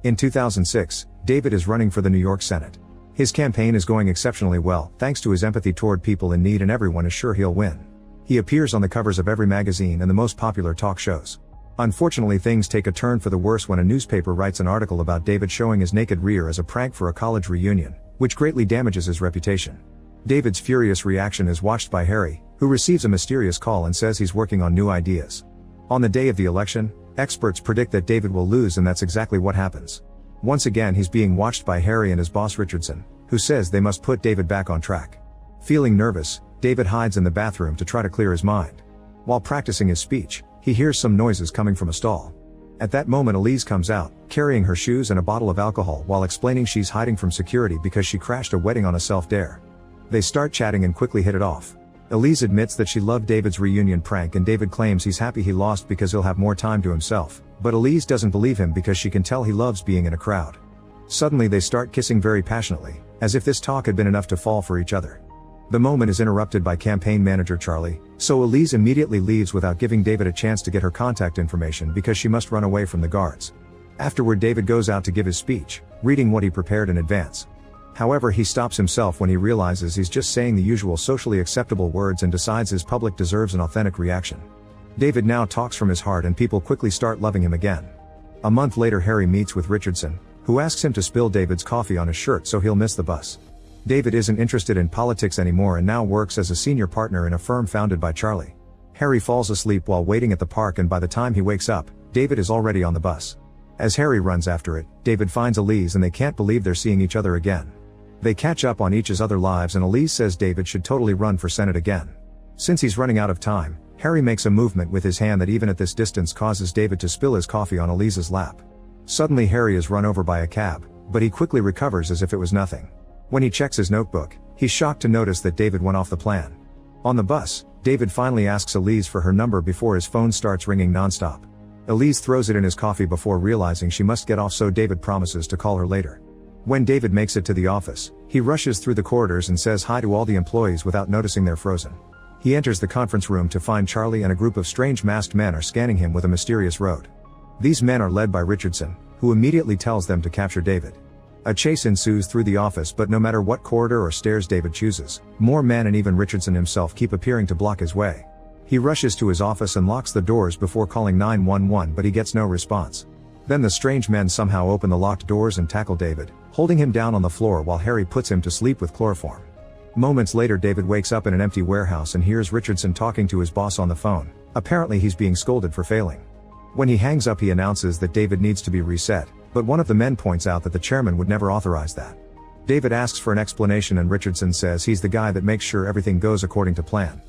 In 2006, David is running for the New York Senate. His campaign is going exceptionally well, thanks to his empathy toward people in need, and everyone is sure he'll win. He appears on the covers of every magazine and the most popular talk shows. Unfortunately, things take a turn for the worse when a newspaper writes an article about David showing his naked rear as a prank for a college reunion, which greatly damages his reputation. David's furious reaction is watched by Harry, who receives a mysterious call and says he's working on new ideas. On the day of the election, experts predict that David will lose, and that's exactly what happens. Once again, he's being watched by Harry and his boss Richardson, who says they must put David back on track. Feeling nervous, David hides in the bathroom to try to clear his mind. While practicing his speech, he hears some noises coming from a stall. At that moment, Elise comes out, carrying her shoes and a bottle of alcohol, while explaining she's hiding from security because she crashed a wedding on a self-dare. They start chatting and quickly hit it off. Elise admits that she loved David's reunion prank, and David claims he's happy he lost because he'll have more time to himself, but Elise doesn't believe him because she can tell he loves being in a crowd. Suddenly they start kissing very passionately, as if this talk had been enough to fall for each other. The moment is interrupted by campaign manager Charlie, so Elise immediately leaves without giving David a chance to get her contact information because she must run away from the guards. Afterward, David goes out to give his speech, reading what he prepared in advance. However, he stops himself when he realizes he's just saying the usual socially acceptable words and decides his public deserves an authentic reaction. David now talks from his heart, and people quickly start loving him again. A month later, Harry meets with Richardson, who asks him to spill David's coffee on his shirt so he'll miss the bus. David isn't interested in politics anymore and now works as a senior partner in a firm founded by Charlie. Harry falls asleep while waiting at the park, and by the time he wakes up, David is already on the bus. As Harry runs after it, David finds Elise and they can't believe they're seeing each other again. They catch up on each other's lives, and Elise says David should totally run for Senate again. Since he's running out of time, Harry makes a movement with his hand that even at this distance causes David to spill his coffee on Elise's lap. Suddenly Harry is run over by a cab, but he quickly recovers as if it was nothing. When he checks his notebook, he's shocked to notice that David went off the plan. On the bus, David finally asks Elise for her number before his phone starts ringing nonstop. Elise throws it in his coffee before realizing she must get off, so David promises to call her later. When David makes it to the office, he rushes through the corridors and says hi to all the employees without noticing they're frozen. He enters the conference room to find Charlie and a group of strange masked men are scanning him with a mysterious road. These men are led by Richardson, who immediately tells them to capture David. A chase ensues through the office, but no matter what corridor or stairs David chooses, more men and even Richardson himself keep appearing to block his way. He rushes to his office and locks the doors before calling 911, but he gets no response. Then the strange men somehow open the locked doors and tackle David, holding him down on the floor while Harry puts him to sleep with chloroform. Moments later, David wakes up in an empty warehouse and hears Richardson talking to his boss on the phone. Apparently he's being scolded for failing. When he hangs up, he announces that David needs to be reset, but one of the men points out that the chairman would never authorize that. David asks for an explanation and Richardson says he's the guy that makes sure everything goes according to plan.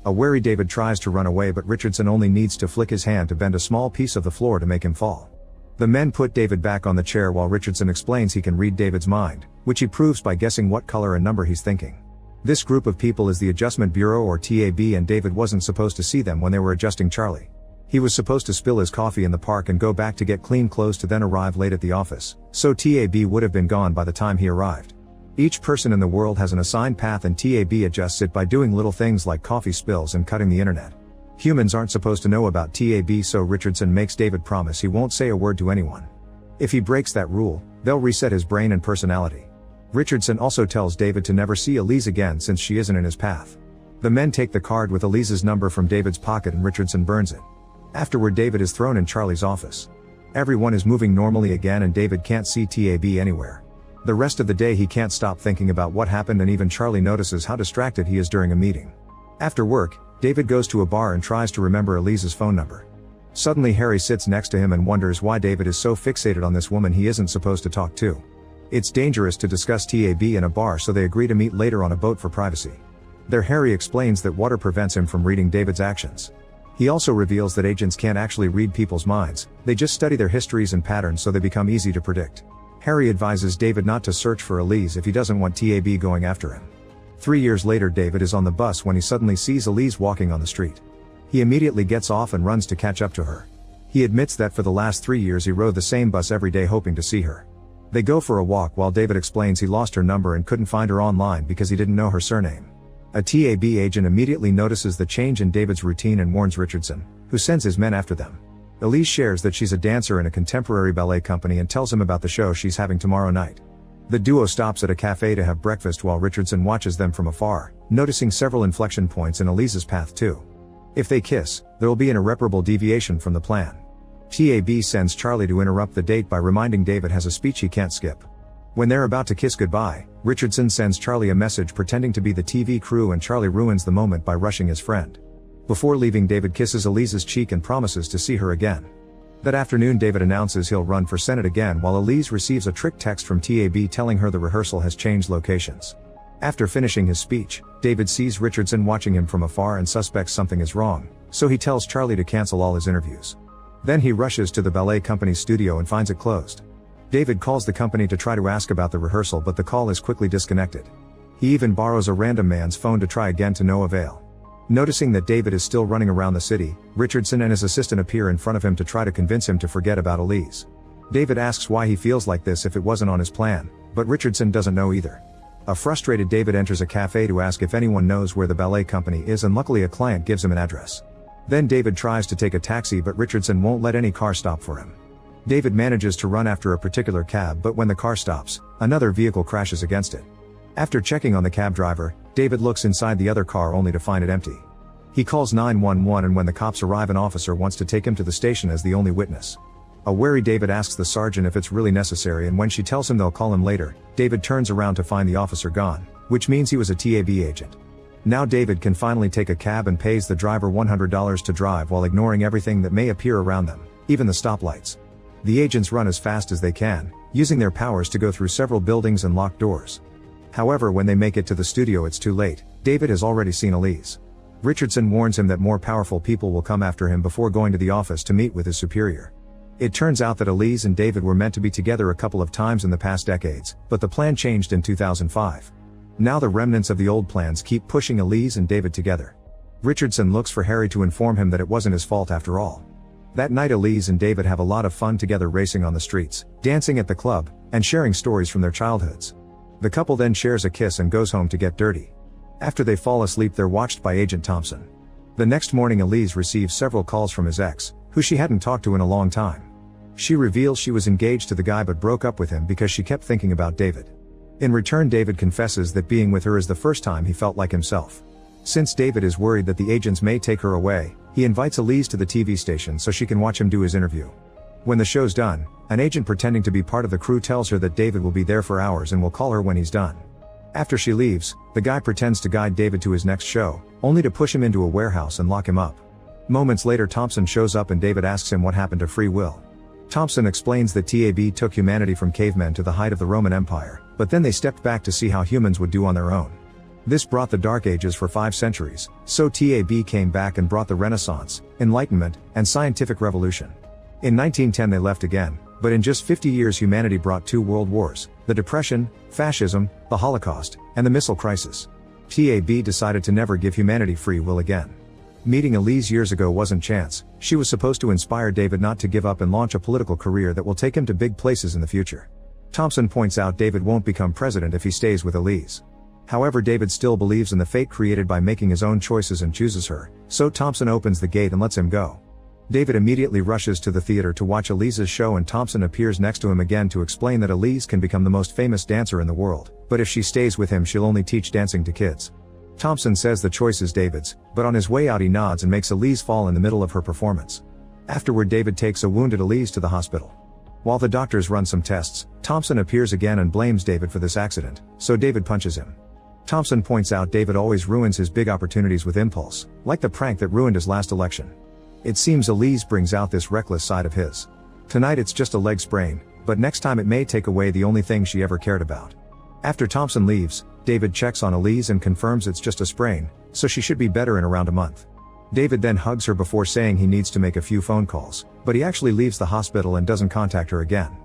A wary David tries to run away, but Richardson only needs to flick his hand to bend a small piece of the floor to make him fall. The men put David back on the chair while Richardson explains he can read David's mind, which he proves by guessing what color and number he's thinking. This group of people is the Adjustment Bureau, or TAB, and David wasn't supposed to see them when they were adjusting Charlie. He was supposed to spill his coffee in the park and go back to get clean clothes to then arrive late at the office, so TAB would have been gone by the time he arrived. Each person in the world has an assigned path, and TAB adjusts it by doing little things like coffee spills and cutting the internet. Humans aren't supposed to know about TAB, so Richardson makes David promise he won't say a word to anyone. If he breaks that rule, they'll reset his brain and personality. Richardson also tells David to never see Elise again since she isn't in his path. The men take the card with Elise's number from David's pocket and Richardson burns it. Afterward, David is thrown in Charlie's office. Everyone is moving normally again and David can't see TAB anywhere. The rest of the day he can't stop thinking about what happened, and even Charlie notices how distracted he is during a meeting. After work, David goes to a bar and tries to remember Elise's phone number. Suddenly Harry sits next to him and wonders why David is so fixated on this woman he isn't supposed to talk to. It's dangerous to discuss TAB in a bar, so they agree to meet later on a boat for privacy. There Harry explains that water prevents him from reading David's actions. He also reveals that agents can't actually read people's minds, they just study their histories and patterns so they become easy to predict. Harry advises David not to search for Elise if he doesn't want TAB going after him. 3 years later, David is on the bus when he suddenly sees Elise walking on the street. He immediately gets off and runs to catch up to her. He admits that for the last 3 years he rode the same bus every day hoping to see her. They go for a walk while David explains he lost her number and couldn't find her online because he didn't know her surname. A TAB agent immediately notices the change in David's routine and warns Richardson, who sends his men after them. Elise shares that she's a dancer in a contemporary ballet company and tells him about the show she's having tomorrow night. The duo stops at a cafe to have breakfast while Richardson watches them from afar, noticing several inflection points in Elise's path too. If they kiss, there will be an irreparable deviation from the plan. TAB sends Charlie to interrupt the date by reminding David has a speech he can't skip. When they're about to kiss goodbye, Richardson sends Charlie a message pretending to be the TV crew and Charlie ruins the moment by rushing his friend. Before leaving, David kisses Elise's cheek and promises to see her again. That afternoon, David announces he'll run for Senate again while Elise receives a trick text from TAB telling her the rehearsal has changed locations. After finishing his speech, David sees Richardson watching him from afar and suspects something is wrong, so he tells Charlie to cancel all his interviews. Then he rushes to the ballet company's studio and finds it closed. David calls the company to try to ask about the rehearsal, but the call is quickly disconnected. He even borrows a random man's phone to try again to no avail. Noticing that David is still running around the city, Richardson and his assistant appear in front of him to try to convince him to forget about Elise. David asks why he feels like this if it wasn't on his plan, but Richardson doesn't know either. A frustrated David enters a cafe to ask if anyone knows where the ballet company is, and luckily a client gives him an address. Then David tries to take a taxi, but Richardson won't let any car stop for him. David manages to run after a particular cab, but when the car stops, another vehicle crashes against it. After checking on the cab driver, David looks inside the other car only to find it empty. He calls 911, and when the cops arrive, an officer wants to take him to the station as the only witness. A wary David asks the sergeant if it's really necessary, and when she tells him they'll call him later, David turns around to find the officer gone, which means he was a TAB agent. Now David can finally take a cab and pays the driver $100 to drive while ignoring everything that may appear around them, even the stoplights. The agents run as fast as they can, using their powers to go through several buildings and lock doors. However, when they make it to the studio, it's too late. David has already seen Elise. Richardson warns him that more powerful people will come after him before going to the office to meet with his superior. It turns out that Elise and David were meant to be together a couple of times in the past decades, but the plan changed in 2005. Now the remnants of the old plans keep pushing Elise and David together. Richardson looks for Harry to inform him that it wasn't his fault after all. That night, Elise and David have a lot of fun together, racing on the streets, dancing at the club, and sharing stories from their childhoods. The couple then shares a kiss and goes home to get dirty. After they fall asleep, they're watched by Agent Thompson. The next morning, Elise receives several calls from his ex, who she hadn't talked to in a long time. She reveals she was engaged to the guy but broke up with him because she kept thinking about David. In return, David confesses that being with her is the first time he felt like himself. Since David is worried that the agents may take her away, he invites Elise to the TV station so she can watch him do his interview. When the show's done, an agent pretending to be part of the crew tells her that David will be there for hours and will call her when he's done. After she leaves, the guy pretends to guide David to his next show, only to push him into a warehouse and lock him up. Moments later, Thompson shows up and David asks him what happened to free will. Thompson explains that TAB took humanity from cavemen to the height of the Roman Empire, but then they stepped back to see how humans would do on their own. This brought the Dark Ages for 5 centuries, so TAB came back and brought the Renaissance, Enlightenment, and Scientific Revolution. In 1910 they left again, but in just 50 years humanity brought 2 world wars, the Depression, Fascism, the Holocaust, and the Missile Crisis. TAB decided to never give humanity free will again. Meeting Elise years ago wasn't chance. She was supposed to inspire David not to give up and launch a political career that will take him to big places in the future. Thompson points out David won't become president if he stays with Elise. However, David still believes in the fate created by making his own choices and chooses her, so Thompson opens the gate and lets him go. David immediately rushes to the theater to watch Elise's show, and Thompson appears next to him again to explain that Elise can become the most famous dancer in the world, but if she stays with him she'll only teach dancing to kids. Thompson says the choice is David's, but on his way out he nods and makes Elise fall in the middle of her performance. Afterward, David takes a wounded Elise to the hospital. While the doctors run some tests, Thompson appears again and blames David for this accident, so David punches him. Thompson points out David always ruins his big opportunities with impulse, like the prank that ruined his last election. It seems Elise brings out this reckless side of his. Tonight it's just a leg sprain, but next time it may take away the only thing she ever cared about. After Thompson leaves, David checks on Elise and confirms it's just a sprain, so she should be better in around a month. David then hugs her before saying he needs to make a few phone calls, but he actually leaves the hospital and doesn't contact her again.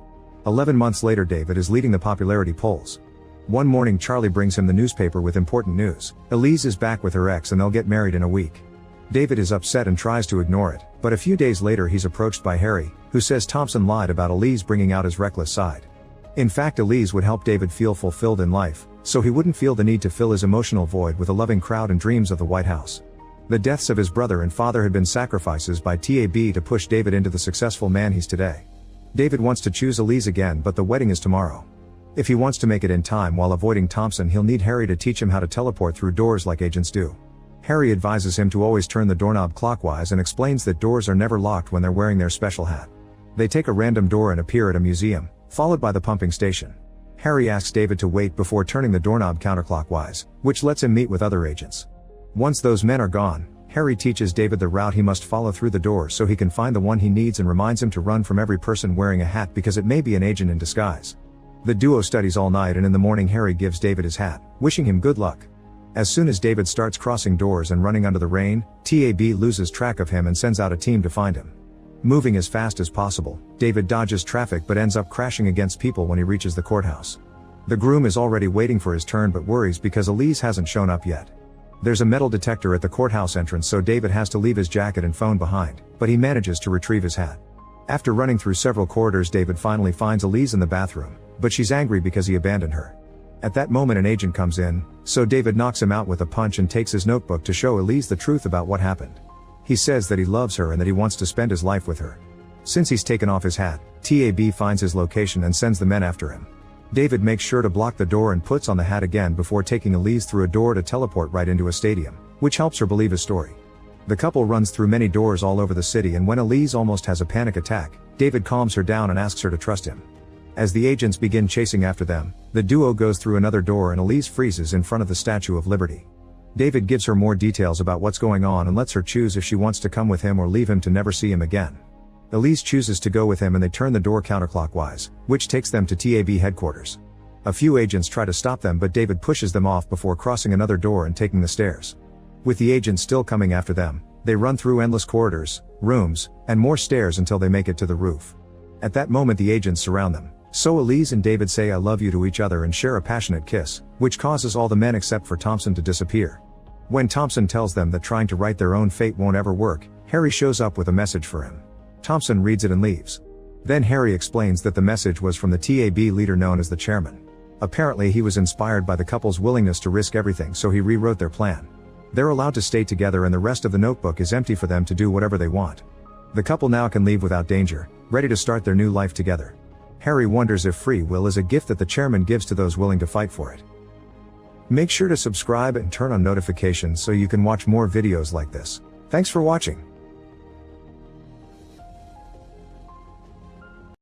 11 months later, David is leading the popularity polls. One morning, Charlie brings him the newspaper with important news. Elise is back with her ex and they'll get married in a week. David is upset and tries to ignore it, but a few days later he's approached by Harry, who says Thompson lied about Elise bringing out his reckless side. In fact, Elise would help David feel fulfilled in life, so he wouldn't feel the need to fill his emotional void with a loving crowd and dreams of the White House. The deaths of his brother and father had been sacrifices by TAB to push David into the successful man he's today. David wants to choose Elise again, but the wedding is tomorrow. If he wants to make it in time while avoiding Thompson, he'll need Harry to teach him how to teleport through doors like agents do. Harry advises him to always turn the doorknob clockwise and explains that doors are never locked when they're wearing their special hat. They take a random door and appear at a museum, followed by the pumping station. Harry asks David to wait before turning the doorknob counterclockwise, which lets him meet with other agents. Once those men are gone, Harry teaches David the route he must follow through the door so he can find the one he needs, and reminds him to run from every person wearing a hat because it may be an agent in disguise. The duo studies all night, and in the morning Harry gives David his hat, wishing him good luck. As soon as David starts crossing doors and running under the rain, TAB loses track of him and sends out a team to find him. Moving as fast as possible, David dodges traffic but ends up crashing against people when he reaches the courthouse. The groom is already waiting for his turn but worries because Elise hasn't shown up yet. There's a metal detector at the courthouse entrance, so David has to leave his jacket and phone behind, but he manages to retrieve his hat. After running through several corridors, David finally finds Elise in the bathroom, but she's angry because he abandoned her. At that moment an agent comes in, so David knocks him out with a punch and takes his notebook to show Elise the truth about what happened. He says that he loves her and that he wants to spend his life with her. Since he's taken off his hat, TAB finds his location and sends the men after him. David makes sure to block the door and puts on the hat again before taking Elise through a door to teleport right into a stadium, which helps her believe his story. The couple runs through many doors all over the city, and when Elise almost has a panic attack, David calms her down and asks her to trust him. As the agents begin chasing after them, the duo goes through another door and Elise freezes in front of the Statue of Liberty. David gives her more details about what's going on and lets her choose if she wants to come with him or leave him to never see him again. Elise chooses to go with him and they turn the door counterclockwise, which takes them to TAB headquarters. A few agents try to stop them, but David pushes them off before crossing another door and taking the stairs. With the agents still coming after them, they run through endless corridors, rooms, and more stairs until they make it to the roof. At that moment the agents surround them. So Elise and David say "I love you" to each other and share a passionate kiss, which causes all the men except for Thompson to disappear. When Thompson tells them that trying to write their own fate won't ever work, Harry shows up with a message for him. Thompson reads it and leaves. Then Harry explains that the message was from the TAB leader known as the chairman. Apparently he was inspired by the couple's willingness to risk everything, so he rewrote their plan. They're allowed to stay together and the rest of the notebook is empty for them to do whatever they want. The couple now can leave without danger, ready to start their new life together. Harry wonders if free will is a gift that the chairman gives to those willing to fight for it. Make sure to subscribe and turn on notifications so you can watch more videos like this. Thanks for watching.